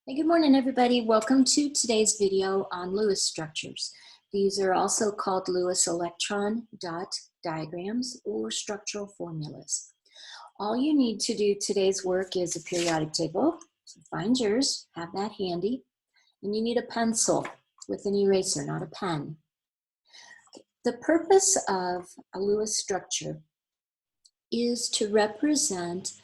Hey, good morning, everybody. Welcome to today's video on Lewis structures. These are also called Lewis electron dot diagrams or structural formulas. All you need to do today's work is a periodic table. So find yours, have that handy, and you need a pencil with an eraser, not a pen. The purpose of a Lewis structure is to represent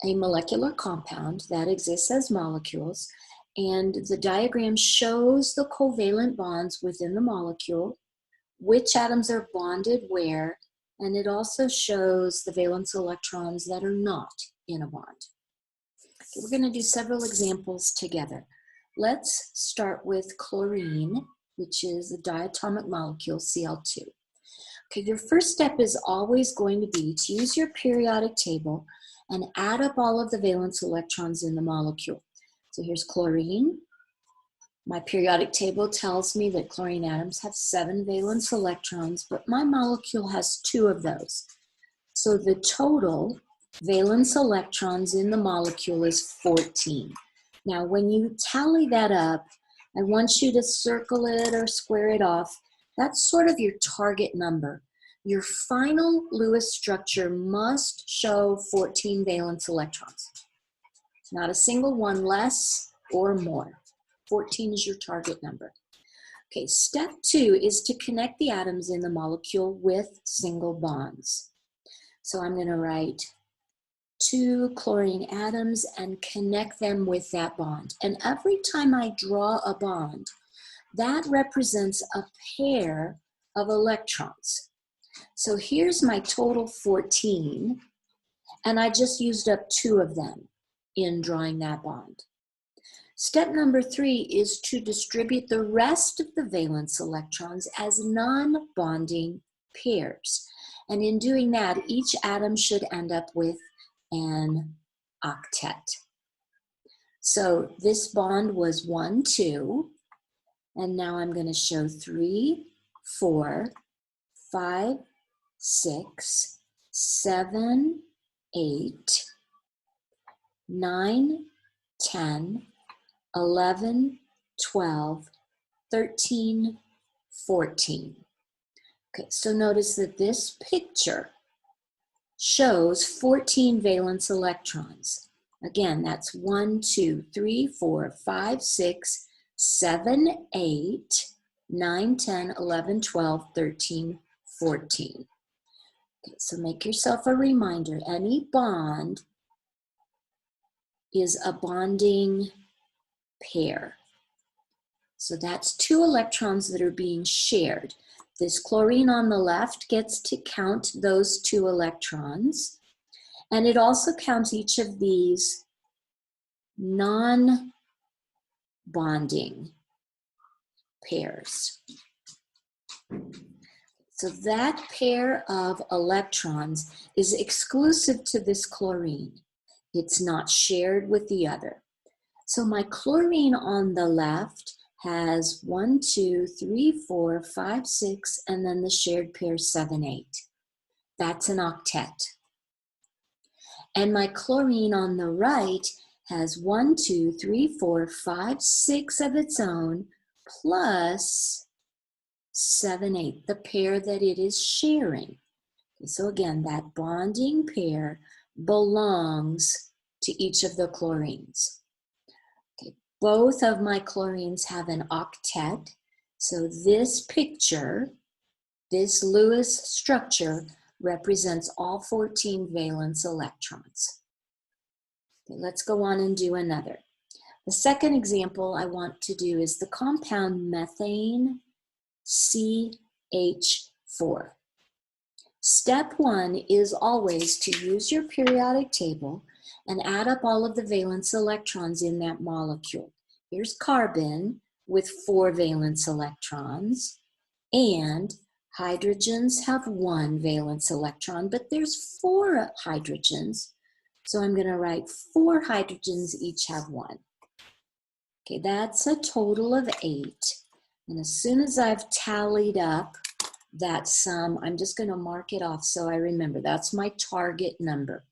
a molecular compound that exists as molecules, and the diagram shows the covalent bonds within the molecule, which atoms are bonded where, and it also shows the valence electrons that are not in a bond. Okay, we're going to do several examples together. Let's start with chlorine, which is the diatomic molecule Cl2. Okay, your first step is always going to be to use your periodic table and add up all of the valence electrons in the molecule. So here's chlorine. My periodic table tells me that chlorine atoms have 7 valence electrons, but my molecule has 2 of those. So the total valence electrons in the molecule is 14. Now, when you tally that up, I want you to circle it or square it off. That's sort of your target number. Your final Lewis structure must show 14 valence electrons. Not a single one less or more. 14 is your target number. Okay, step 2 is to connect the atoms in the molecule with single bonds. So I'm going to write 2 chlorine atoms and connect them with that bond. And every time I draw a bond, that represents a pair of electrons. So here's my total 14, and I just used up 2 of them in drawing that bond. Step number 3 is to distribute the rest of the valence electrons as non-bonding pairs. And in doing that, each atom should end up with an octet. So this bond was 1, 2, and now I'm going to show 3, 4, 5, 6, 7, 8, 9, 10, 11, 12, 13, 14. Okay, so notice that this picture shows 14 valence electrons. Again, that's 1, 2, 3, 4, 5, 6, 7, 8, 9, 10, 11, 12, 13, 14. Okay, so make yourself a reminder. Any bond is a bonding pair. So that's 2 electrons that are being shared. This chlorine on the left gets to count those 2 electrons, and it also counts each of these non-bonding pairs. So that pair of electrons is exclusive to this chlorine. It's not shared with the other. So my chlorine on the left has 1, 2, 3, 4, 5, 6, and then the shared pair 7, 8. That's an octet. And my chlorine on the right has 1, 2, 3, 4, 5, 6 of its own plus 7, 8, the pair that it is sharing. So again, that bonding pair belongs to each of the chlorines. Okay, both of my chlorines have an octet. So this picture, this Lewis structure, represents all 14 valence electrons. Okay, let's go on and do another. The second example I want to do is the compound Methane Ch4. Step 1 is always to use your periodic table and add up all of the valence electrons in that molecule. Here's carbon with 4 valence electrons, and hydrogens have 1 valence electron, but there's 4 hydrogens, so I'm going to write 4 hydrogens each have 1. Okay, that's a total of 8. And as soon as I've tallied up that sum, I'm just going to mark it off so I remember. That's my target number.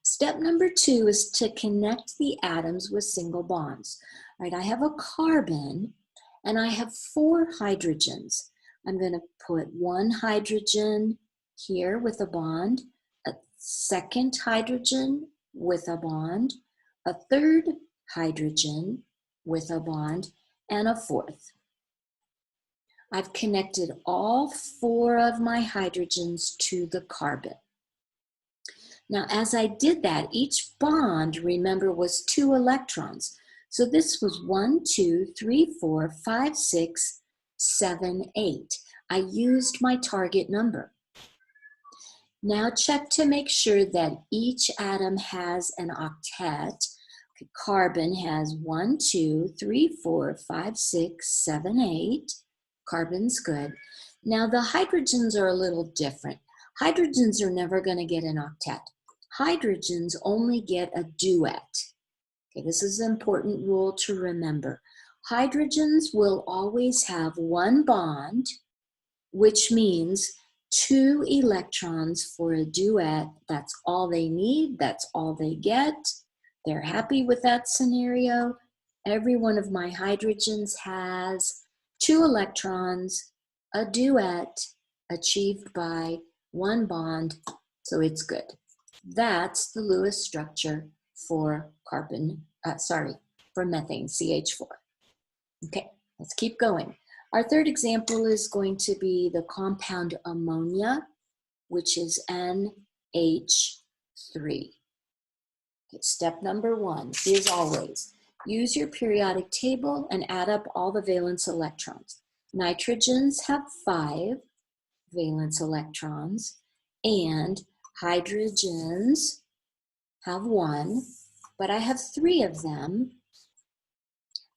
Step number 2 is to connect the atoms with single bonds. All right, I have a carbon and I have 4 hydrogens. I'm going to put 1 hydrogen here with a bond, a second hydrogen with a bond, a third hydrogen with a bond, and a 4th. I've connected all 4 of my hydrogens to the carbon. Now, as I did that, each bond, remember, was 2 electrons. So this was 1, 2, 3, 4, 5, 6, 7, 8. I used my target number. Now check to make sure that each atom has an octet. Carbon has 1, 2, 3, 4, 5, 6, 7, 8. Carbon's good. Now the hydrogens are a little different. Hydrogens are never going to get an octet. Hydrogens only get a duet. Okay, this is an important rule to remember. Hydrogens will always have 1 bond, which means 2 electrons for a duet. That's all they need. That's all they get. They're happy with that scenario. Every one of my hydrogens has 2 electrons, a duet achieved by 1 bond, so it's good. That's the Lewis structure for for methane, CH4. Okay, let's keep going. Our third example is going to be the compound ammonia, which is NH3. Okay, step number 1 is always use your periodic table and add up all the valence electrons. Nitrogens have 5 valence electrons, and hydrogens have 1, but I have 3 of them,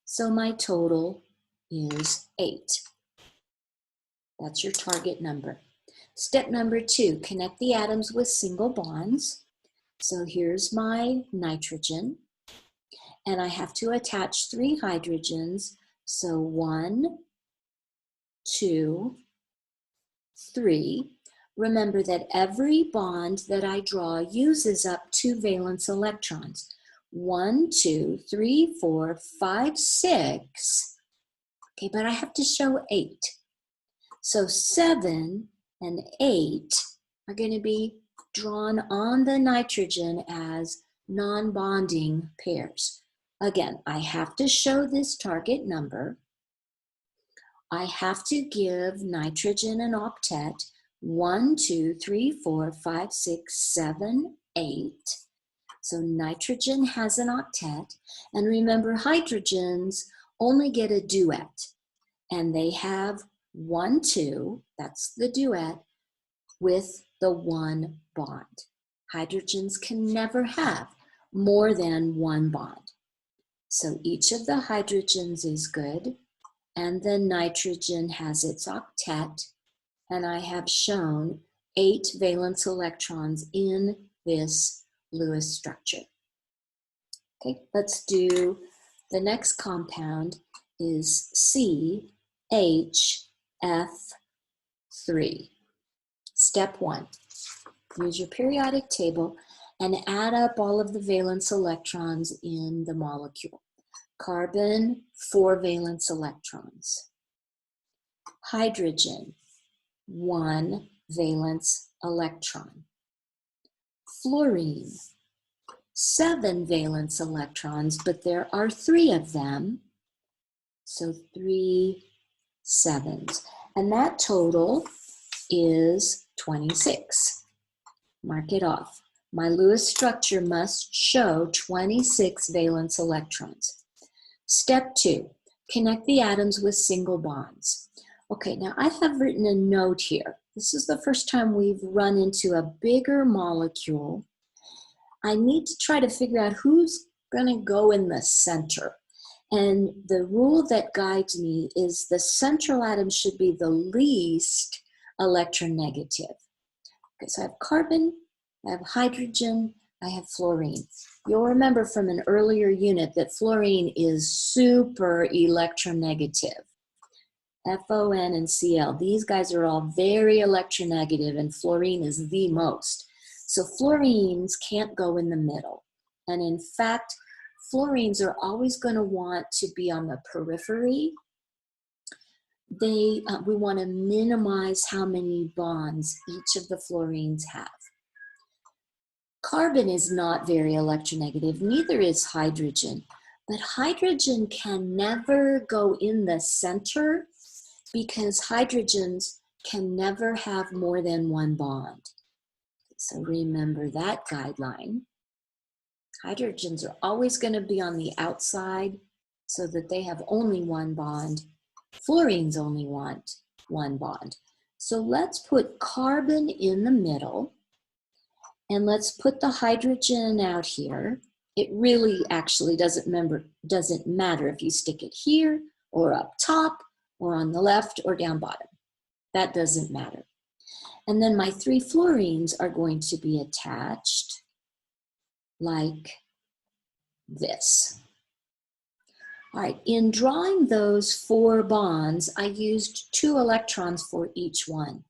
so my total is 8. That's your target number. Step number 2, connect the atoms with single bonds. So here's my nitrogen, and I have to attach 3 hydrogens. So 1, 2, 3. Remember that every bond that I draw uses up 2 valence electrons. 1, 2, 3, 4, 5, 6. Okay, but I have to show 8. So 7 and 8 are going to be drawn on the nitrogen as non-bonding pairs. Again, I have to show this target number. I have to give nitrogen an octet. 1, 2, 3, 4, 5, 6, 7, 8. So nitrogen has an octet. And remember, hydrogens only get a duet. And they have 1, 2, that's the duet, with the 1 bond. Hydrogens can never have more than 1 bond. So each of the hydrogens is good, and the nitrogen has its octet, and I have shown 8 valence electrons in this Lewis structure. Okay, let's do the next compound is CH5. Step 1, use your periodic table and add up all of the valence electrons in the molecule. Carbon, 4 valence electrons. Hydrogen, 1 valence electron. Fluorine, 7 valence electrons, but there are 3 of them, so 3 sevens. And that total is 26. Mark it off. My Lewis structure must show 26 valence electrons. Step 2, connect the atoms with single bonds. Okay, now I have written a note here. This is the first time we've run into a bigger molecule. I need to try to figure out who's going to go in the center. And the rule that guides me is the central atom should be the least electronegative. Okay, so I have carbon, I have hydrogen, I have fluorine. You'll remember from an earlier unit that fluorine is super electronegative. FON and Cl, these guys are all very electronegative, and fluorine is the most. So fluorines can't go in the middle. And in fact, fluorines are always going to want to be on the periphery. We want to minimize how many bonds each of the fluorines have. Carbon is not very electronegative, neither is hydrogen. But hydrogen can never go in the center because hydrogens can never have more than one bond. So remember that guideline. Hydrogens are always going to be on the outside so that they have only one bond. Fluorines only want one bond. So let's put carbon in the middle and let's put the hydrogen out here. It really actually doesn't matter if you stick it here or up top or on the left or down bottom. That doesn't matter. And then my 3 fluorines are going to be attached like this. All right, in drawing those 4 bonds, I used 2 electrons for each one.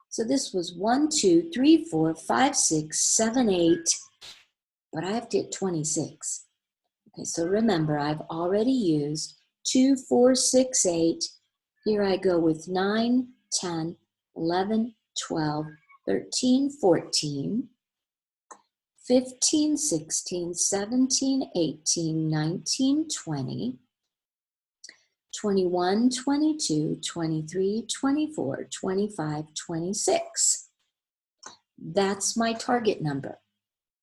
So this was 1, 2, 3, 4, 5, 6, 7, 8, but I have to hit 26. Okay, so remember, I've already used 2, 4, 6, 8. Here I go with 9, 10, 11, 12, 13, 14, 15, 16, 17, 18, 19, 20, 21, 22, 23, 24, 25, 26. That's my target number.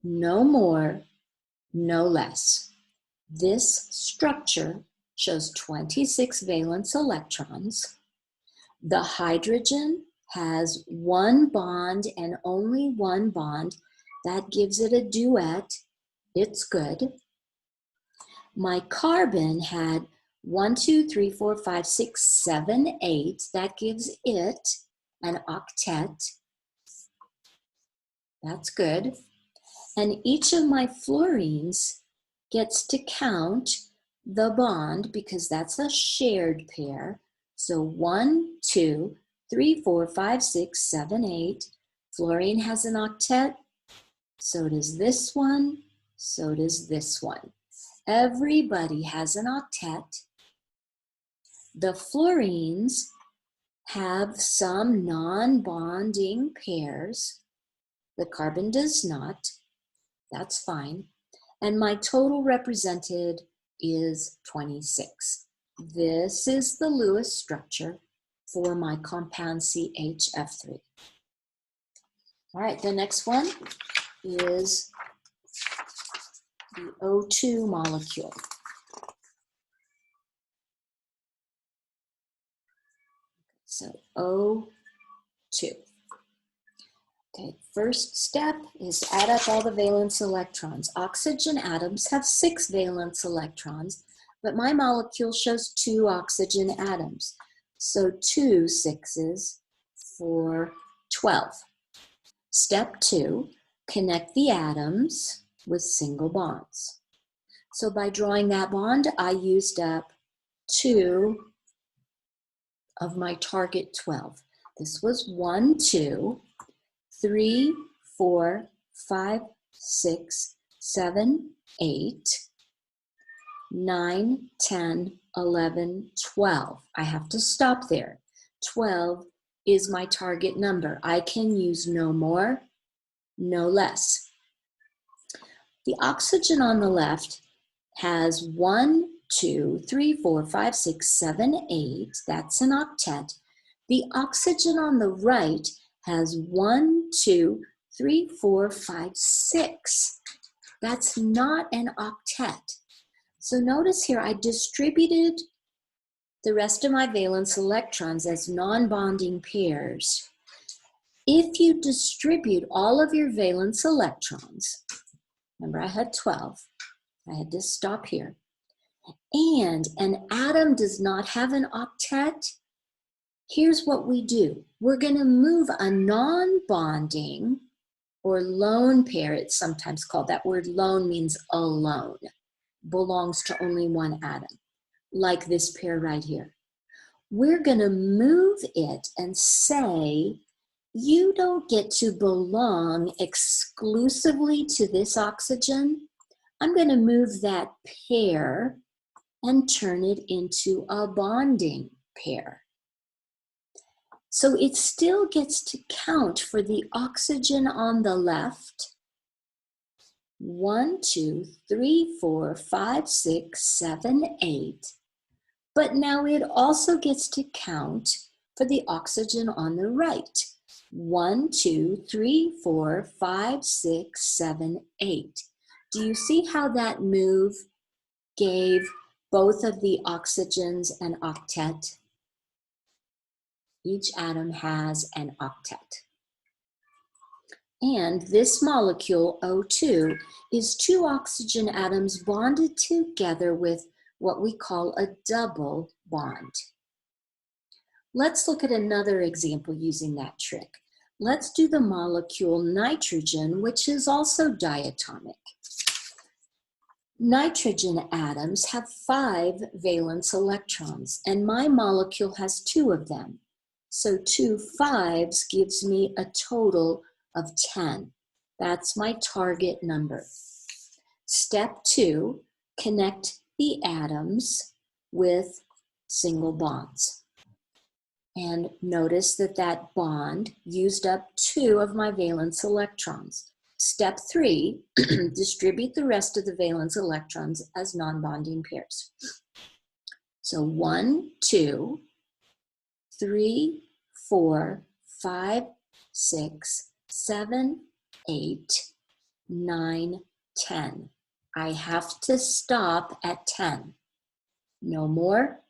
No more, no less. This structure shows 26 valence electrons. The hydrogen has 1 bond and only 1 bond. That gives it a duet. It's good. My carbon had 1, 2, 3, 4, 5, 6, 7, 8. That gives it an octet. That's good. And each of my fluorines gets to count the bond because that's a shared pair. So 1, 2, 3, 4, 5, 6, 7, 8. Fluorine has an octet. So does this one. So does this one. Everybody has an octet. The fluorines have some non-bonding pairs. The carbon does not. That's fine. And my total represented is 26. This is the Lewis structure for my compound CHF3. All right, the next one is the O2 molecule. So O2. Okay, first step is add up all the valence electrons. Oxygen atoms have 6 valence electrons, but my molecule shows 2 oxygen atoms. So 2 6s for 12. Step 2, connect the atoms with single bonds. So by drawing that bond, I used up 2 of my target 12. This was 1, 2, 3, 4, 5, 6, 7, 8, 9, 10, 11, 12. I have to stop there. 12 is my target number. I can use no more, no less. The oxygen on the left has 1, 2, 3, 4, 5, 6, 7, 8. That's an octet. The oxygen on the right has 1, 2, 3, 4, 5, 6. That's not an octet. So notice here I distributed the rest of my valence electrons as non-bonding pairs. If you distribute all of your valence electrons, remember I had 12, I had to stop here, and an atom does not have an octet, here's what we do. We're going to move a non-bonding or lone pair, it's sometimes called. That word lone means alone, belongs to only one atom, like this pair right here. We're going to move it and say you don't get to belong exclusively to this oxygen. I'm going to move that pair and turn it into a bonding pair. So it still gets to count for the oxygen on the left. 1, 2, 3, 4, 5, 6, 7, 8. But now it also gets to count for the oxygen on the right. 1, 2, 3, 4, 5, 6, 7, 8. Do you see how that move gave both of the oxygens an octet? Each atom has an octet. And this molecule, O2, is 2 oxygen atoms bonded together with what we call a double bond. Let's look at another example using that trick. Let's do the molecule nitrogen, which is also diatomic. Nitrogen atoms have 5 valence electrons, and my molecule has 2 of them. So 2 5s gives me a total of 10. That's my target number. Step 2, connect the atoms with single bonds. And notice that that bond used up 2 of my valence electrons. Step 3, distribute the rest of the valence electrons as non-bonding pairs. So 1, 2, 3, 4, 5, 6, 7, 8, 9, 10. I have to stop at 10. No more,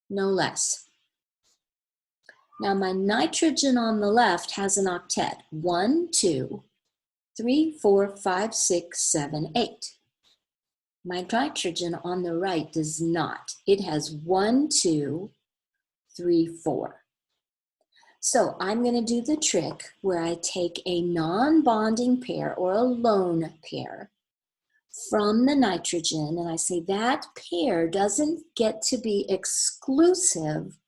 no less. Now my nitrogen on the left has an octet. 1, 2, 3, 4, 5, 6, 7, 8. My nitrogen on the right does not. It has 1, 2, 3, 4. So I'm going to do the trick where I take a non-bonding pair or a lone pair from the nitrogen, and I say that pair doesn't get to be exclusive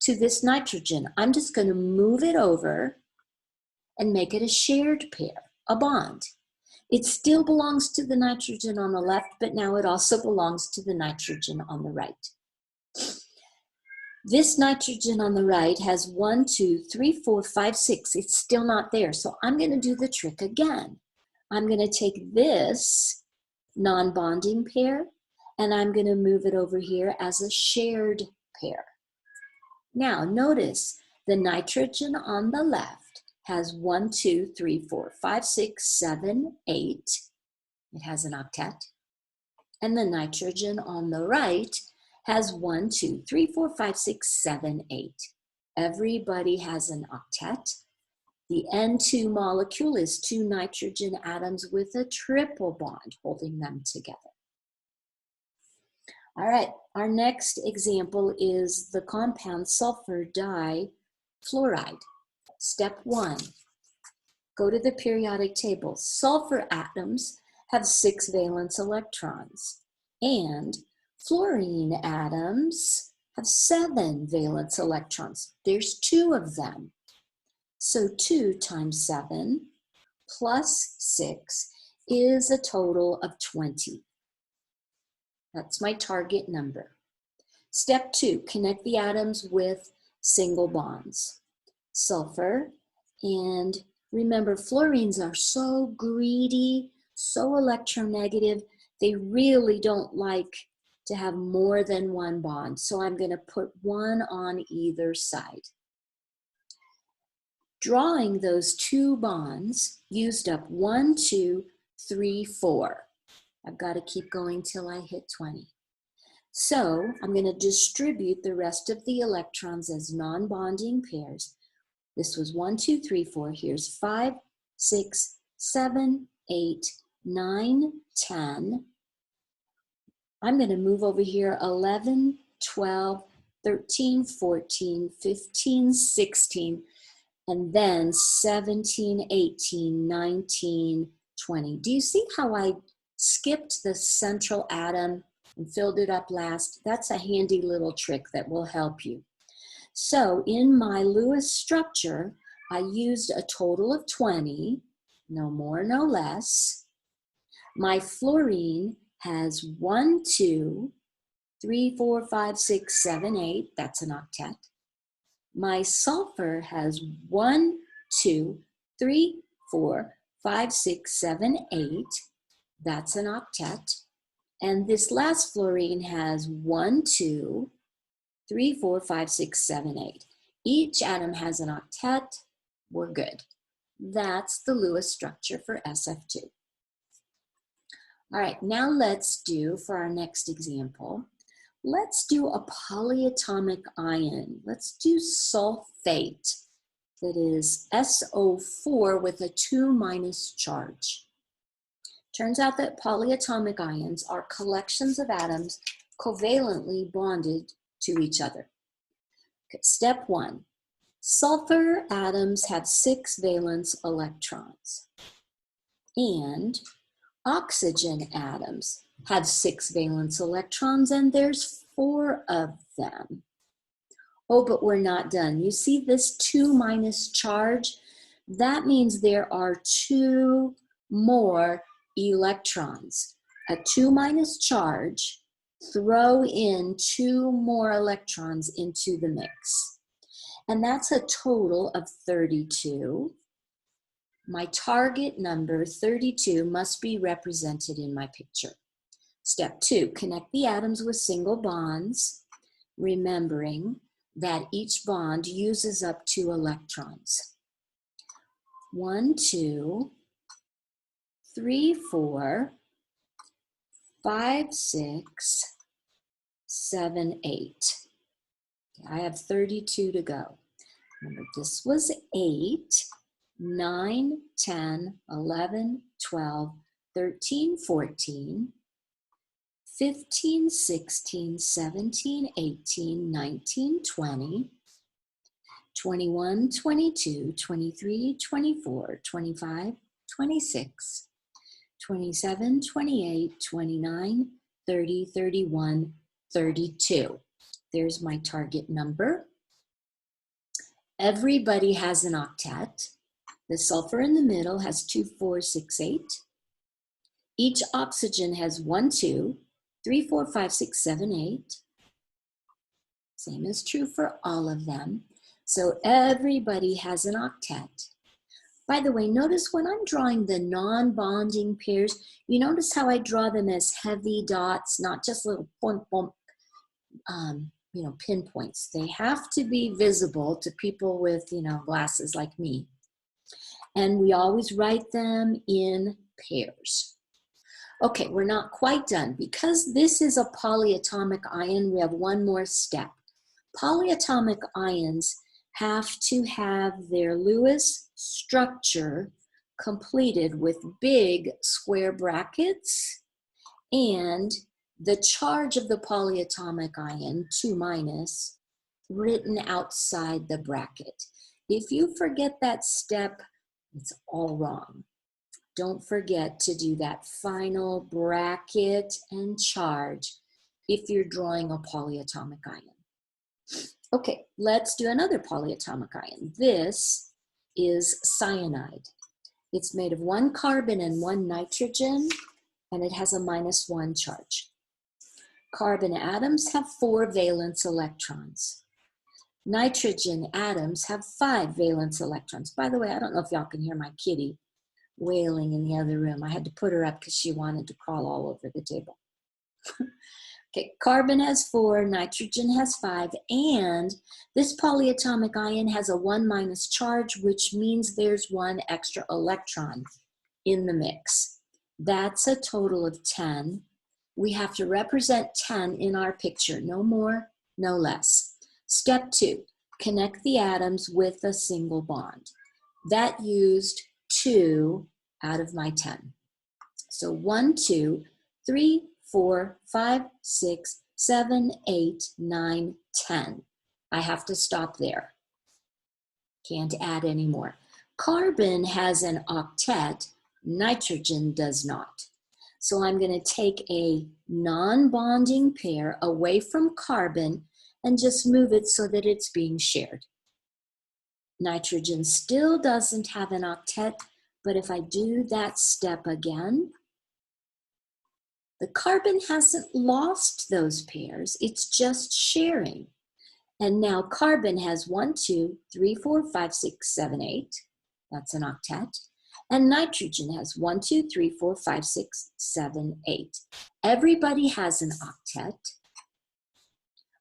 to this nitrogen. I'm just going to move it over and make it a shared pair, a bond. It still belongs to the nitrogen on the left, but now it also belongs to the nitrogen on the right. This nitrogen on the right has 1, 2, 3, 4, 5, 6. It's still not there, so I'm going to do the trick again. I'm going to take this non-bonding pair, and I'm going to move it over here as a shared pair. Now, notice the nitrogen on the left has 1, 2, 3, 4, 5, 6, 7, 8. It has an octet. And the nitrogen on the right has 1, 2, 3, 4, 5, 6, 7, 8. Everybody has an octet. The N2 molecule is 2 nitrogen atoms with a triple bond holding them together. All right, our next example is the compound Sulfur Dye Fluoride. Step 1, go to the periodic table. Sulfur atoms have 6 valence electrons, and fluorine atoms have 7 valence electrons. There's 2 of them. So 2 times 7 plus 6 is a total of 20. That's my target number. Step 2, connect the atoms with single bonds. Sulfur, and remember, fluorines are so greedy, so electronegative, they really don't like to have more than one bond. So I'm going to put 1 on either side. Drawing those 2 bonds used up 1, 2, 3, 4. I've got to keep going till I hit 20. So I'm going to distribute the rest of the electrons as non-bonding pairs. This was 1, 2, 3, 4. Here's 5, 6, 7, 8, 9, 10. I'm going to move over here 11, 12, 13, 14, 15, 16, and then 17, 18, 19, 20. Do you see how I skipped the central atom and filled it up last? That's a handy little trick that will help you. So in my Lewis structure, I used a total of 20, no more, no less. My fluorine has 1, 2, 3, 4, 5, 6, 7, 8. That's an octet. My sulfur has 1, 2, 3, 4, 5, 6, 7, 8. That's an octet. And this last fluorine has 1, 2, 3, 4, 5, 6, 7, 8. Each atom has an octet. We're good. That's the Lewis structure for SF2. All right, now let's do, for our next example, let's do a polyatomic ion. Let's do sulfate. That is SO4 with a 2- charge. Turns out that polyatomic ions are collections of atoms covalently bonded to each other. Okay, step 1. Sulfur atoms have 6 valence electrons. And oxygen atoms have 6 valence electrons, and there's 4 of them. Oh, but we're not done. You see this 2- charge? That means there are 2 more electrons. A 2- charge, throw in 2 more electrons into the mix. And that's a total of 32. My target number, 32, must be represented in my picture. Step 2, connect the atoms with single bonds, remembering that each bond uses up 2 electrons. 1, 2, 3, 4, 5, 6, 7, 8. I have 32 to go. Remember, this was 8, 9, 10, 11, 12, 13, 14, 15, 16, 17, 18, 19, 20, 21, 22, 23, 24, 25, 26, 27, 28, 29, 30, 31, 32. There's my target number. Everybody has an octet. The sulfur in the middle has 2, 4, 6, 8. Each oxygen has 1, 2, 3, 4, 5, 6, 7, 8. Same is true for all of them. So everybody has an octet. By the way, notice when I'm drawing the non-bonding pairs, you notice how I draw them as heavy dots, not just little pinpoints. They have to be visible to people with, glasses like me. And we always write them in pairs. Okay, we're not quite done. Because this is a polyatomic ion, we have one more step. Polyatomic ions have to have their Lewis structure completed with big square brackets and the charge of the polyatomic ion, 2-, written outside the bracket. If you forget that step, it's all wrong. Don't forget to do that final bracket and charge if you're drawing a polyatomic ion. Okay, let's do another polyatomic ion. This is cyanide. It's made of 1 carbon and 1 nitrogen, and it has a -1 charge. Carbon atoms have 4 valence electrons. Nitrogen atoms have 5 valence electrons. By the way, I don't know if y'all can hear my kitty wailing in the other room. I had to put her up because she wanted to crawl all over the table. Okay, carbon has 4, nitrogen has 5, and this polyatomic ion has a 1- charge, which means there's 1 extra electron in the mix. That's a total of 10. We have to represent 10 in our picture, no more, no less. Step 2, connect the atoms with a single bond. That used 2 out of my 10. So 1, 2, 3, 4, 5, 6, 7, 8, 9, 10. I have to stop there. Can't add any more. Carbon has an octet, nitrogen does not. So I'm going to take a non-bonding pair away from carbon and just move it so that it's being shared. Nitrogen still doesn't have an octet, but if I do that step again, the carbon hasn't lost those pairs, it's just sharing. And now carbon has 1, 2, 3, 4, 5, 6, 7, 8. That's an octet. And nitrogen has 1, 2, 3, 4, 5, 6, 7, 8. Everybody has an octet.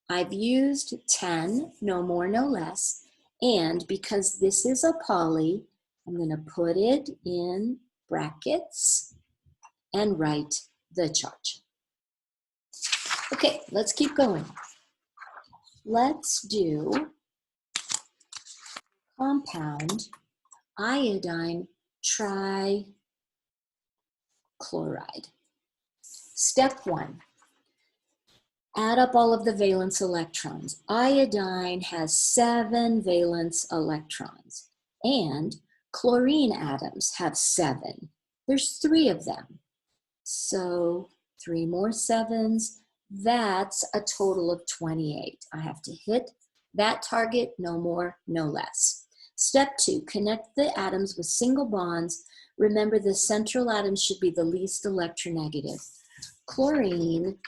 I've used 10, no more, no less. And because this is a poly, I'm going to put it in brackets and write the charge. Okay, let's keep going. Let's do compound iodine trichloride. Step 1. Add up all of the valence electrons. Iodine has 7 valence electrons, and chlorine atoms have 7. There's 3 of them. So 3 more 7s, that's a total of 28. I have to hit that target, no more, no less. Step 2, connect the atoms with single bonds. Remember, the central atom should be the least electronegative. Chlorine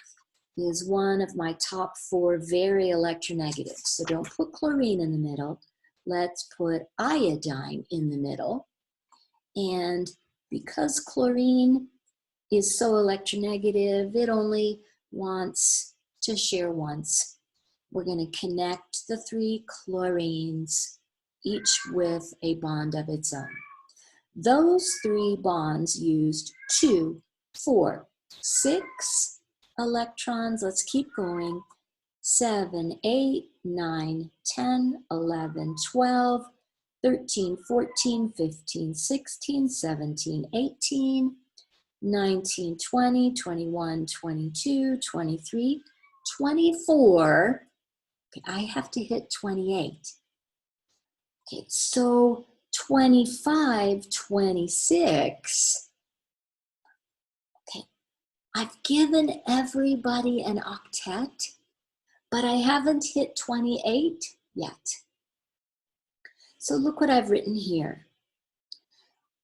is one of my top 4 very electronegative. So don't put chlorine in the middle. Let's put iodine in the middle. And because chlorine is so electronegative, it only wants to share once. We're going to connect the 3 chlorines, each with a bond of its own. Those 3 bonds used 2, 4, 6 electrons. Let's keep going. 7, 8, 9, 10, 11, 12, 13, 14, 15, 16, 17, 18, 19, 20, 21, 22, 23, 24. Okay, I have to hit 28. Okay, so 25, 26. Okay, I've given everybody an octet, but I haven't hit 28 yet. So look what I've written here.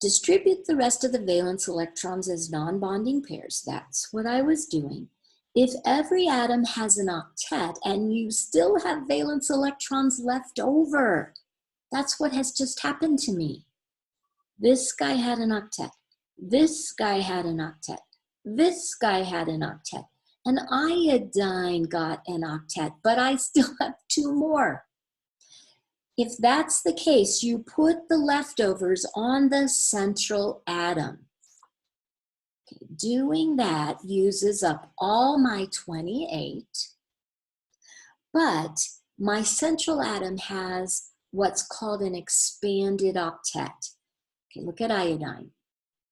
Distribute the rest of the valence electrons as non-bonding pairs. That's what I was doing. If every atom has an octet and you still have valence electrons left over, that's what has just happened to me. This guy had an octet. This guy had an octet. This guy had an octet. And iodine got an octet, but I still have 2 more. If that's the case, you put the leftovers on the central atom. Okay, doing that uses up all my 28, but my central atom has what's called an expanded octet. Okay, look at iodine.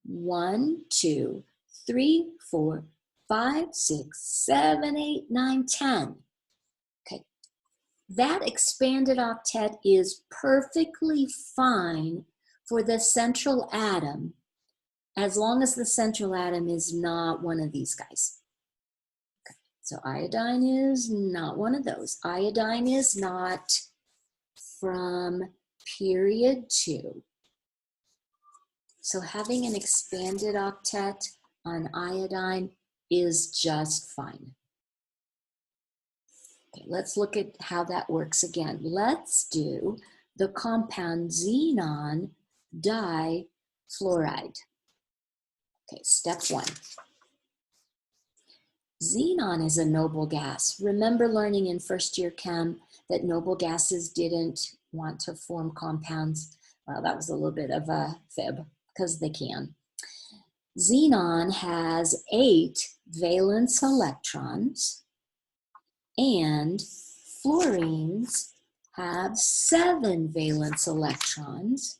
1, 2, 3, 4, 5, 6, 7, 8, 9, 10. Okay, that expanded octet is perfectly fine for the central atom as long as the central atom is not one of these guys. Okay, so iodine is not one of those. Iodine is not from period 2. So having an expanded octet on iodine is just fine. Okay, let's look at how that works again. Let's do the compound Xenon Difluoride. Okay, step 1. Xenon is a noble gas. Remember learning in first year chem that noble gases didn't want to form compounds? Well, that was a little bit of a fib because they can. Xenon has 8 valence electrons, and fluorines have 7 valence electrons.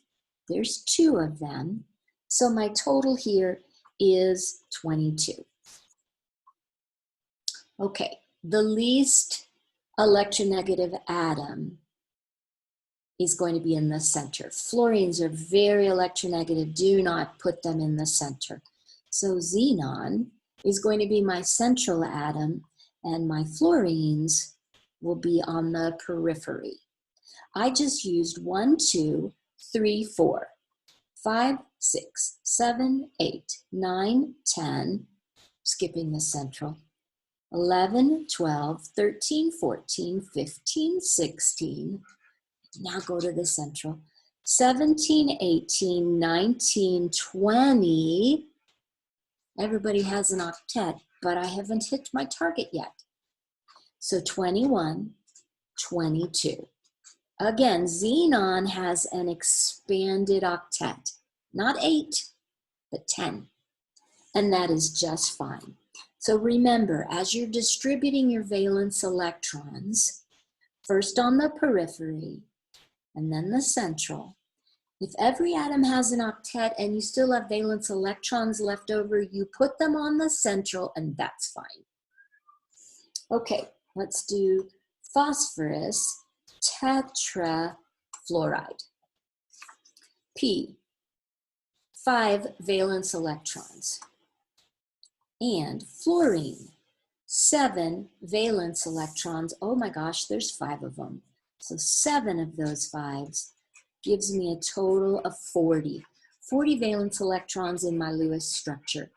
There's 2 of them. So my total here is 22. Okay, the least electronegative atom is going to be in the center. Fluorines are very electronegative. Do not put them in the center. So xenon is going to be my central atom, and my fluorines will be on the periphery. I just used 1, 2, 3, 4, 5, 6, 7, 8, 9, 10, skipping the central, 11, 12, 13, 14, 15, 16, now go to the central, 17, 18, 19, 20, everybody has an octet, but I haven't hit my target yet. So 21, 22. Again, xenon has an expanded octet, not 8, but 10, and that is just fine. So remember, as you're distributing your valence electrons, first on the periphery, and then the central, if every atom has an octet and you still have valence electrons left over, you put them on the central, and that's fine. Okay, let's do phosphorus tetrafluoride. P, 5 valence electrons. And fluorine, 7 valence electrons. Oh my gosh, there's 5 of them. So 7 of those 5s gives me a total of 40. 40 valence electrons in my Lewis structure.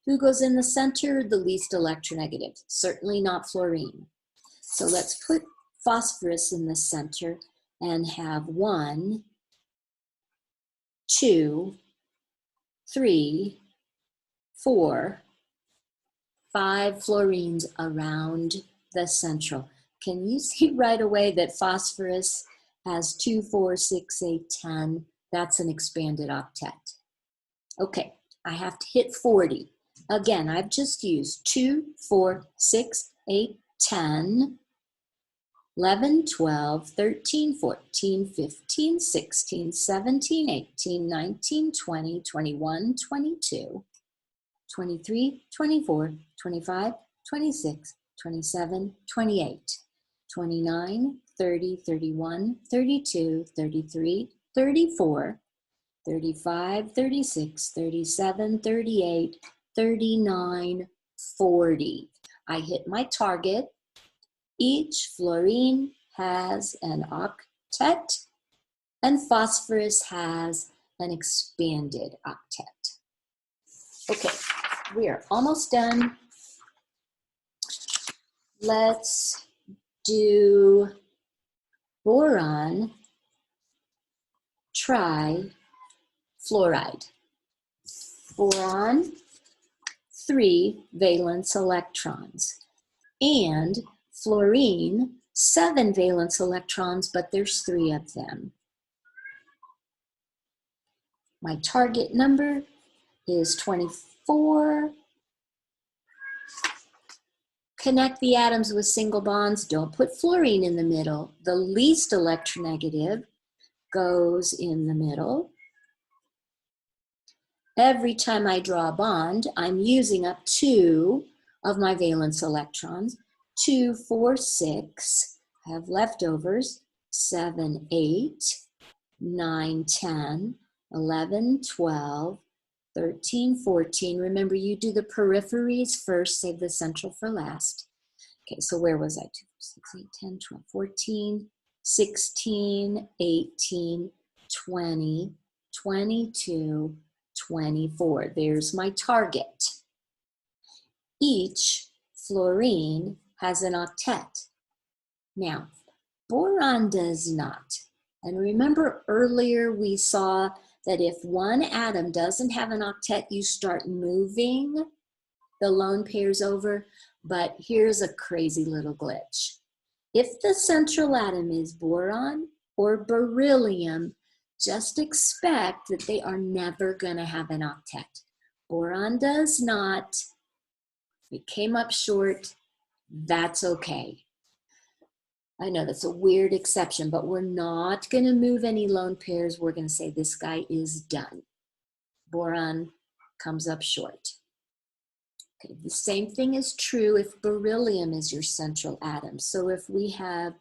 Who goes in the center? The least electronegative. Certainly not fluorine. So let's put phosphorus in the center and have 1, 2, 3, 4, 5 fluorines around the central. Can you see right away that phosphorus has 2, 4, 6, 8, 10? That's an expanded octet. Okay, I have to hit 40. Again, I've just used 2, 4, 6, 8, 10, 11, 12, 13, 14, 15, 16, 17, 18, 19, 20, 21, 22, 23, 24, 25, 26, 27, 28, 29, 30, 31, 32, 33, 34, 35, 36, 37, 38, 39, 40. I hit my target. Each fluorine has an octet, and phosphorus has an expanded octet. Okay, we are almost done. Let's do boron trifluoride. Boron, 3 valence electrons. And fluorine, 7 valence electrons, but there's 3 of them. My target number is 24. Connect the atoms with single bonds. Don't put fluorine in the middle. The least electronegative goes in the middle. Every time I draw a bond, I'm using up 2 of my valence electrons. 2, 4, 6. I have leftovers. 7, 8, 9, 10, 11, 12, 13, 14. Remember, you do the peripheries first, save the central for last. Okay, so where was I? 2, 6, 8, 10, 12, 14, 16, 18, 20, 22, 24. There's my target. Each fluorine has an octet. Now, boron does not. And remember earlier we saw that if one atom doesn't have an octet, you start moving the lone pairs over. But here's a crazy little glitch. If the central atom is boron or beryllium, just expect that they are never going to have an octet. Boron does not. It came up short. That's okay. I know that's a weird exception, but we're not going to move any lone pairs. We're going to say this guy is done. Boron comes up short. Okay, the same thing is true if beryllium is your central atom. So if we have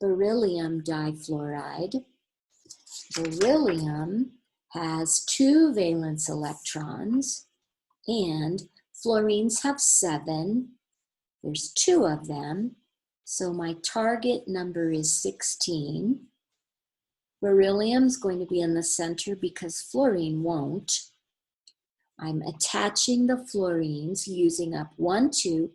beryllium difluoride, beryllium has 2 valence electrons, and fluorines have 7. There's 2 of them. So my target number is 16. Beryllium's going to be in the center because fluorine won't. I'm attaching the fluorines using up 1, 2,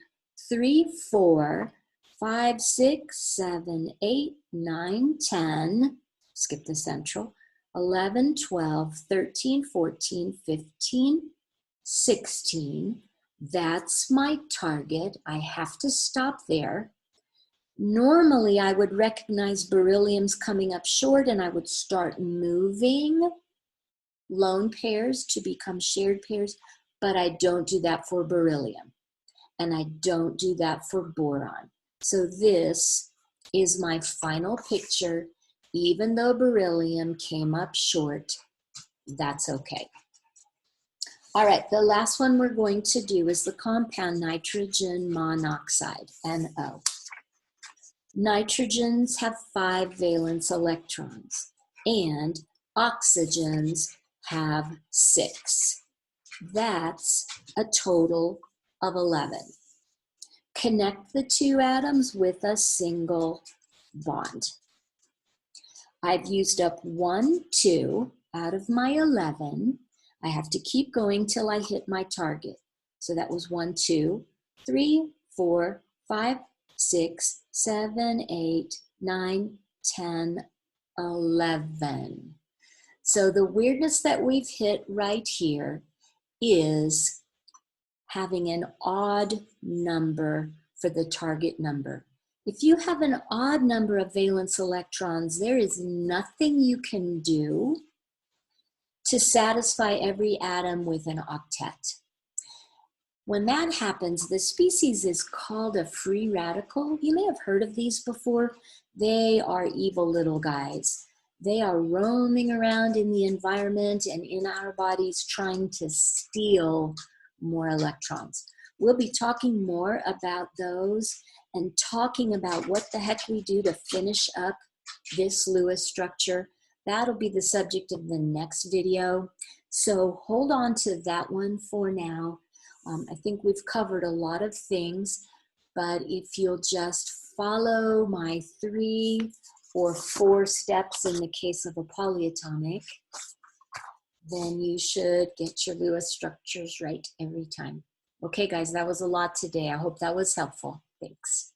3, 4, 5, 6, 7, 8, 9, 10. Skip the central. 11, 12, 13, 14, 15, 16. That's my target. I have to stop there. Normally, I would recognize beryllium's coming up short and I would start moving lone pairs to become shared pairs, but I don't do that for beryllium and I don't do that for boron. So this is my final picture. Even though beryllium came up short, that's okay. All right, the last one we're going to do is the compound nitrogen monoxide, NO. Nitrogens have 5 valence electrons and oxygens have 6. That's a total of 11. Connect the 2 atoms with a single bond. I've used up 1, 2 out of my 11. I have to keep going till I hit my target. So that was 1, 2, 3, 4, 5, 6, 7, 8, 9, 10, 11. So the weirdness that we've hit right here is having an odd number for the target number. If you have an odd number of valence electrons, there is nothing you can do to satisfy every atom with an octet. When that happens, the species is called a free radical. You may have heard of these before. They are evil little guys. They are roaming around in the environment and in our bodies trying to steal more electrons. We'll be talking more about those and talking about what the heck we do to finish up this Lewis structure. That'll be the subject of the next video. So hold on to that one for now. I think we've covered a lot of things, but if you'll just follow my 3 or 4 steps in the case of a polyatomic, then you should get your Lewis structures right every time. Okay, guys, that was a lot today. I hope that was helpful. Thanks.